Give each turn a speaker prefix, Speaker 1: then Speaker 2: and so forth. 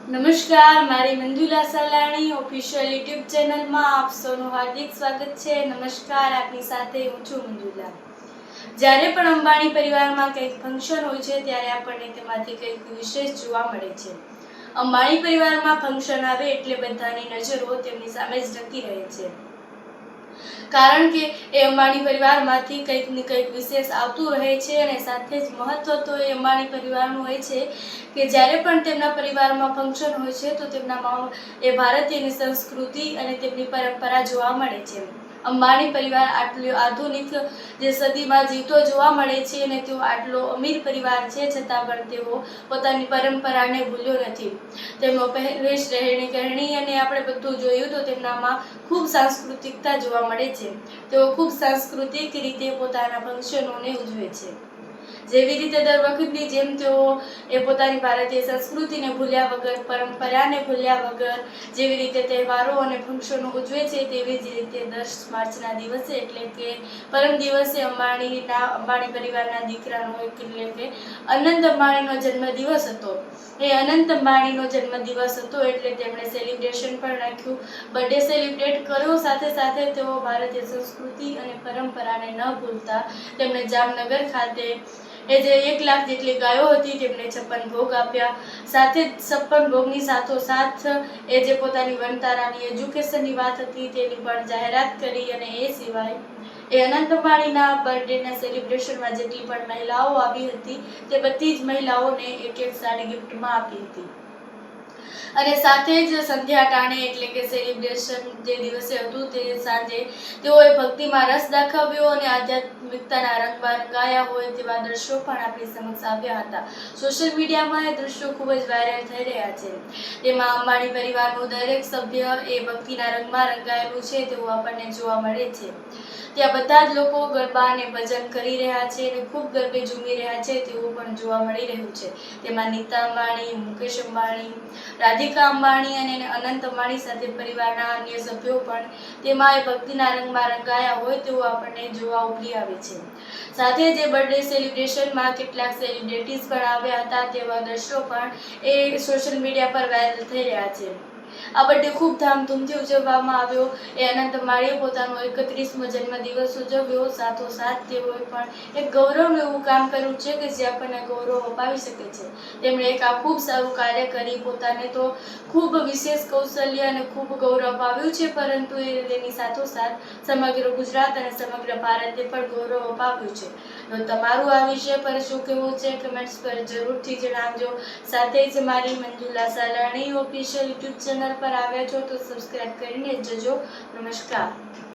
Speaker 1: નમસ્કાર, મારી Manjula Salani official YouTube ચેનલમાં આપ સૌનું હાર્દિક સ્વાગત છે. નમસ્કાર, આપની સાથે હું છું મંજુલા. જ્યારે પણ અંબાણી પરિવારમાં કંઈક ફંક્શન હોય છે ત્યારે આપણને તેમાંથી કંઈક વિશેષ જોવા મળે છે. અંબાણી પરિવારમાં ફંક્શન આવે એટલે બધાની નજરો તેમની સામે જ ટકી રહે છે, કારણ કે એ અંબાણી પરિવારમાંથી કંઈક ને કંઈક વિશેષ આવતું રહે છે. અને સાથે જ મહત્વ તો એ અંબાણી પરિવારનું હોય છે કે જ્યારે પણ તેમના પરિવારમાં ફંક્શન હોય છે તો તેમનામાં એ ભારતીય સંસ્કૃતિ અને તેમની પરંપરા જોવા મળે છે. અંબાણી પરિવાર આટલું આધુનિક જે સદીમાં જીવતો જોવા મળે છે અને તેઓ આટલો અમીર પરિવાર છે, છતાં પણ તેઓ પોતાની પરંપરાને ભૂલ્યો નથી. તેમનો પહેરવેશ, રહેણી કહેણી અને આપણે બધું જોયું તો તેમનામાં ખૂબ સાંસ્કૃતિકતા જોવા મળે છે. તેઓ ખૂબ સાંસ્કૃતિક રીતે પોતાના ફંક્શનોને ઉજવે છે. જેવી રીતે દર વખતની જેમ તેઓ પોતાની ભારતીય સંસ્કૃતિને ભૂલ્યા વગર, પરંપરાને ભૂલ્યા વગર જેવી રીતે તહેવારો અને ફંક્શનો ઉજવે છે, તેવી જ રીતે 10 માર્ચના દિવસે એટલે કે પરમ દિવસે અંબાણી પરિવારના દીકરાનો એટલે કે અનંત અંબાણીનો જન્મદિવસ હતો. એ અનંત અંબાણીનો જન્મદિવસ હતો એટલે તેમણે સેલિબ્રેશન પણ રાખ્યું, બર્થડે સેલિબ્રેટ કર્યો. સાથે સાથે તેઓ ભારતીય સંસ્કૃતિ અને પરંપરાને ન ભૂલતા તેમણે જામનગર ખાતે જે 1 લાખ જેટલી ગાયો હતી તેમને 56 ભોગ આપ્યા. સાથે જ 56 ભોગની સાથોસાથ જે પોતાની વનતારાની એજ્યુકેશનની વાત હતી તેની પણ જાહેરાત કરી. અને એ સિવાય અનંત અંબાણીના બર્થડેના સેલિબ્રેશનમાં જેટલી પણ મહિલાઓ આવી હતી તે બધી જ મહિલાઓને એક સાડી ગિફ્ટમાં આપી હતી. અને સાથે જ સંધ્યા ટાણે એટલે કે સેલિબ્રેશન જે દિવસે હતું તે સાંજે તેઓએ ભક્તિમાં રસ દાખવ્યો અને આધ્યાત્મિકતાના રંગમાં રંગાયા હોય તેવા દ્રશ્યો પણ આપણી સમક્ષ આવ્યા હતા. સોશિયલ મીડિયામાં એ દ્રશ્યો ખૂબ જ વાયરલ થઈ રહ્યા છે. તેમાં અંબાણી પરિવારનું દરેક સભ્ય એ ભક્તિના રંગમાં રંગાયેલું છે તેવું આપણને જોવા મળે છે. ત્યાં બધા જ લોકો ગરબા અને ભજન કરી રહ્યા છે અને ખૂબ ગરબે ઝૂમી રહ્યા છે તેવું પણ જોવા મળી રહ્યું છે. તેમાં નીતા અંબાણી, મુકેશ અંબાણી, રાધિકા અંબાણી અને અનંત અંબાણી સાથે પરિવારના અન્ય સભ્યો પણ તેમાં ભક્તિના રંગમાં રંગાયા હોય તેવું આપણને જોવા ઉભરી આવે છે. સાથે જ બર્થડે સેલિબ્રેશનમાં કેટલાક સેલિબ્રિટીઝ પણ આવ્યા હતા તેવા દ્રશ્યો પણ સોશિયલ મીડિયા પર વાયરલ થઈ રહ્યા છે. આ બર્થડે ખૂબ ધામધૂમથી ઉજવવામાં આવ્યો. અનંત અંબાણીએ પોતાનો 31મો જન્મદિવસ ઉજવ્યો. સાથોસાથ તેઓએ પણ એક ગૌરવનું એવું કામ કર્યું છે કે જે આપણને ગૌરવ અપાવી શકે છે. તેમણે એક આ ખૂબ સારું કાર્ય કરી પોતાને તો ખૂબ વિશેષ કૌશલ્ય અને ખૂબ ગૌરવ અપાવ્યું છે, પરંતુ તેની સાથોસાથ સમગ્ર ગુજરાત અને સમગ્ર ભારતે પણ ગૌરવ અપાવ્યું છે. તો તમારું આ વિષય પર શું કહેવું છે કમેન્ટ્સ પર જરૂરથી જણાવજો. સાથે જ મારી Manjula Salani official YouTube channel પર આવ્યા છો તો સબસ્ક્રાઇબ કરીને જજો. નમસ્કાર.